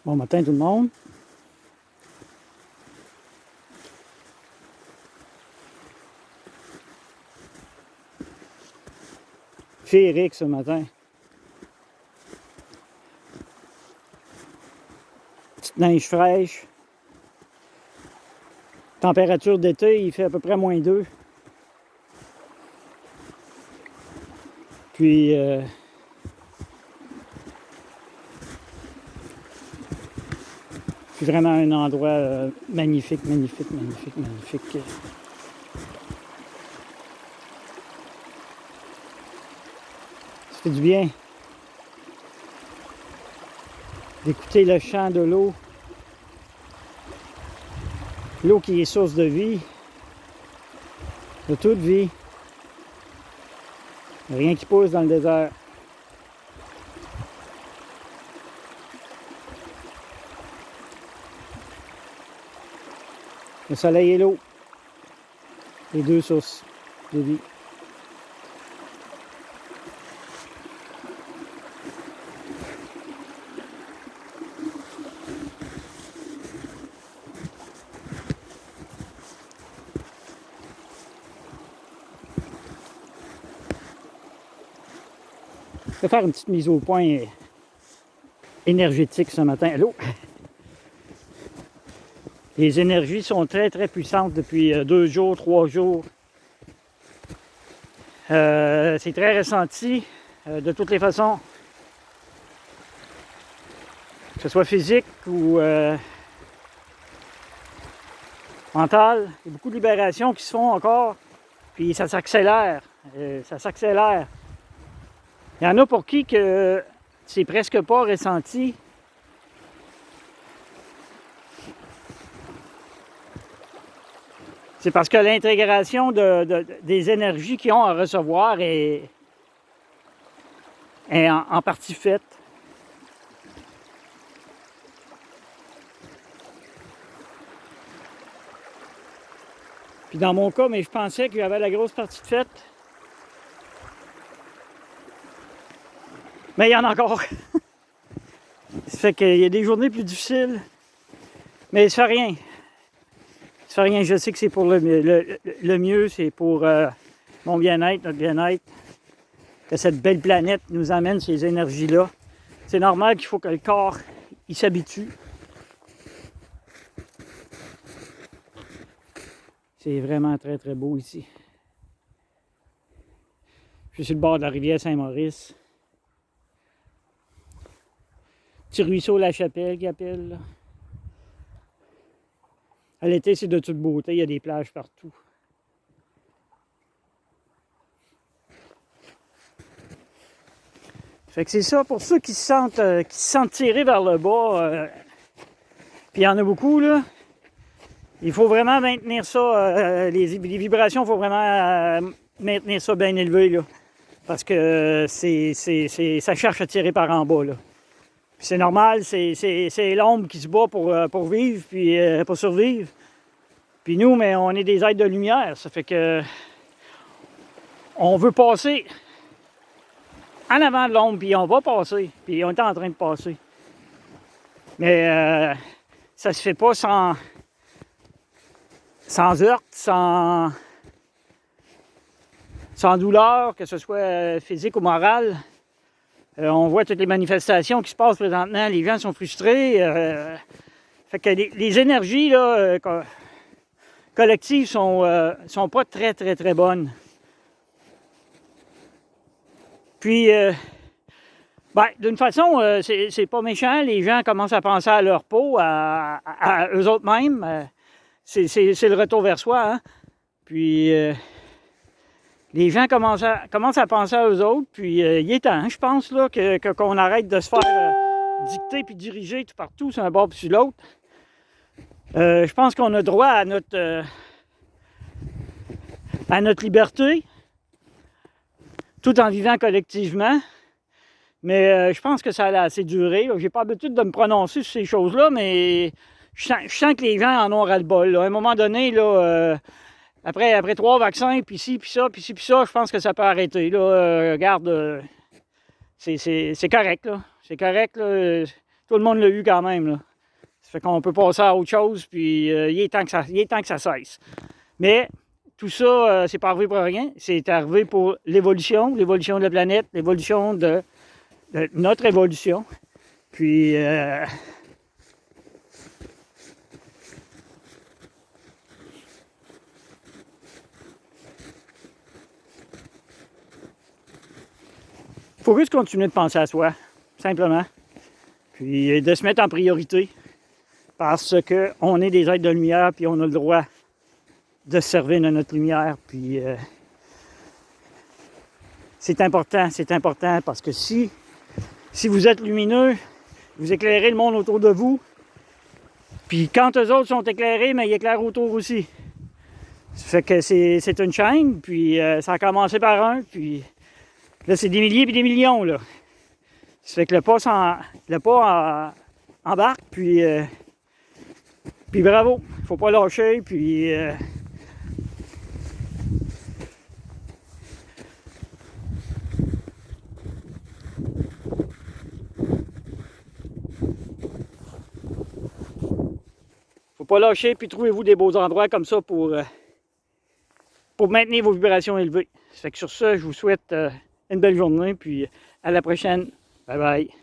Bon matin tout le monde. Féerique ce matin. Petite neige fraîche. Température d'été, il fait à peu près -2. Puis c'est vraiment un endroit magnifique. Ça fait du bien d'écouter le chant de l'eau. L'eau qui est source de vie, de toute vie. Rien qui pousse dans le désert. Le soleil et l'eau. Les deux sources de vie. Je vais faire une petite mise au point énergétique ce matin. Allô? Les énergies sont très puissantes depuis 2 jours, 3 jours. C'est très ressenti de toutes les façons. Que ce soit physique ou mental. Il y a beaucoup de libérations qui se font encore. Puis ça s'accélère. Ça s'accélère. Il y en a pour qui que c'est presque pas ressenti. C'est parce que l'intégration des énergies qu'ils ont à recevoir est en partie faite. Puis dans mon cas, mais je pensais qu'il y avait la grosse partie de faite. Mais il y en a encore. Ça fait qu'il y a des journées plus difficiles. Mais ça fait rien. Ça fait rien. Je sais que c'est pour le mieux. C'est pour mon bien-être, notre bien-être. Que cette belle planète nous amène ces énergies-là. C'est normal qu'il faut que le corps il s'habitue. C'est vraiment très beau ici. Je suis sur le bord de la rivière Saint-Maurice. Petit ruisseau La Chapelle qui appelle. Là. À l'été, c'est de toute beauté. Il y a des plages partout. Fait que c'est ça pour ceux qui se sentent tirés vers le bas. Puis il y en a beaucoup, là. Il faut vraiment maintenir ça. Les vibrations, il faut vraiment maintenir ça bien élevé, là. Parce que ça cherche à tirer par en bas, là. Puis c'est normal, c'est l'ombre qui se bat pour vivre, puis pour survivre. Puis nous, mais on est des êtres de lumière. Ça fait que on veut passer en avant de l'ombre, puis on va passer. Puis on est en train de passer. Mais ça se fait pas sans heurte, sans douleur, que ce soit physique ou morale. On voit toutes les manifestations qui se passent présentement. Les gens sont frustrés. Fait que les énergies là, collectives sont pas très bonnes. Puis, d'une façon, c'est pas méchant. Les gens commencent à penser à leur peau, à eux autres mêmes. C'est le retour vers soi. Hein? Puis, les gens commencent à penser à eux autres. Puis, il est temps, je pense, là, qu'on arrête de se faire dicter puis diriger tout partout sur un bord puis sur l'autre. Je pense qu'on a droit à notre liberté, tout en vivant collectivement. Mais je pense que ça a assez duré. J'ai pas l'habitude de me prononcer sur ces choses-là, mais je sens que les gens en ont ras-le-bol. À un moment donné, là, après 3 vaccins, puis ci, puis ça, je pense que ça peut arrêter. Là, regarde, c'est correct, là. C'est correct, là. tout le monde l'a eu quand même, là. Ça fait qu'on peut passer à autre chose, puis il est temps que ça cesse. Mais tout ça, c'est pas arrivé pour rien. C'est arrivé pour l'évolution de la planète, l'évolution de notre évolution. Puis, il faut juste continuer de penser à soi, simplement. Puis de se mettre en priorité. Parce qu'on est des êtres de lumière, puis on a le droit de se servir de notre lumière. Puis c'est important parce que si vous êtes lumineux, vous éclairez le monde autour de vous. Puis quand eux autres sont éclairés, mais ils éclairent autour aussi. Ça fait que c'est une chaîne, puis ça a commencé par un, puis là c'est des milliers puis des millions, là. Ça fait que le pas embarque, puis bravo, faut pas lâcher, puis faut pas lâcher, puis trouvez-vous des beaux endroits comme ça pour maintenir vos vibrations élevées. Ça fait que sur ça, je vous souhaite une belle journée, puis à la prochaine. Bye bye.